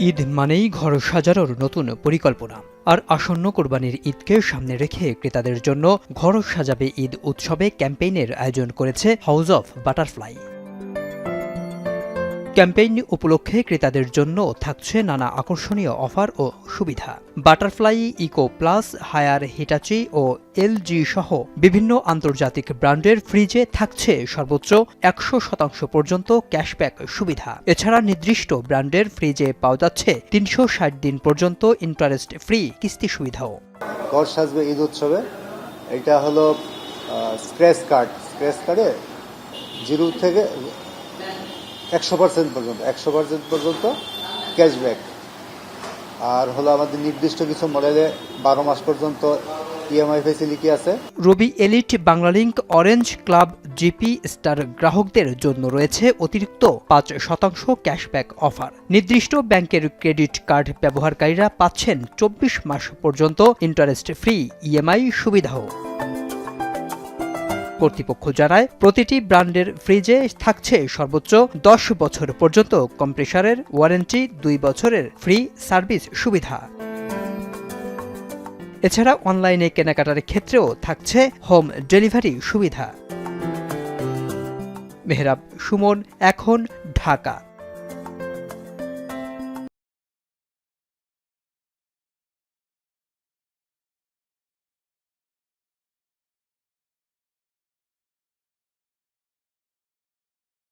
ঈদ মানেই ঘর সাজানোর নতুন পরিকল্পনা। আর আসন্ন কোরবানির ঈদকে সামনে রেখে ক্রেতাদের জন্য ঘর সাজাবে ঈদ উৎসবে ক্যাম্পেইনের আয়োজন করেছে হাউস অফ বাটারফ্লাই। ক্যাম্পেইন উপলক্ষে ক্রেতাদের জন্য থাকছে নানা আকর্ষণীয় অফার ও সুবিধা। Butterfly, Eco Plus, Haier, Hitachi ও এলজি সহ বিভিন্ন আন্তর্জাতিক ব্র্যান্ডের ফ্রিজে থাকছে সর্বোচ্চ ১০০% পর্যন্ত ক্যাশব্যাক সুবিধা। এছাড়া নির্দিষ্ট ব্র্যান্ডের ফ্রিজে পাওয়া যাচ্ছে ৩৬০ দিন পর্যন্ত ইন্টারেস্ট ফ্রি কিস্তি সুবিধাও। ঘর সাজবে ঈদ উৎসবে, এটা হলো স্ক্র্যাচ কার্ডে 0 থেকে 100% পর্যন্ত ক্যাশব্যাক। আর হলো আমাদের নির্দিষ্ট কিছু মডেলে 12 মাস পর্যন্ত ইএমআই ফ্যাসিলিটি আছে। Robi Elite, Banglalink, Orange Club, GP Star গ্রাহকদের জন্য রয়েছে অতিরিক্ত ৫% ক্যাশব্যাক অফার। নির্দিষ্ট ব্যাংকের ক্রেডিট কার্ড ব্যবহারকারীরা পাচ্ছেন 24 মাস পর্যন্ত ইন্টারেস্ট ফ্রি ইএমআই সুবিধাও। কর্তৃপক্ষ জানায়, প্রতিটি ব্র্যান্ডের ফ্রিজে থাকছে সর্বোচ্চ 10 বছর পর্যন্ত কম্প্রেসারের ওয়ারেন্টি, 2 বছরের ফ্রি সার্ভিস সুবিধা। এছাড়া অনলাইনে কেনাকাটার ক্ষেত্রেও থাকছে হোম ডেলিভারি সুবিধা। মেহরাব সুমন, এখন, ঢাকা।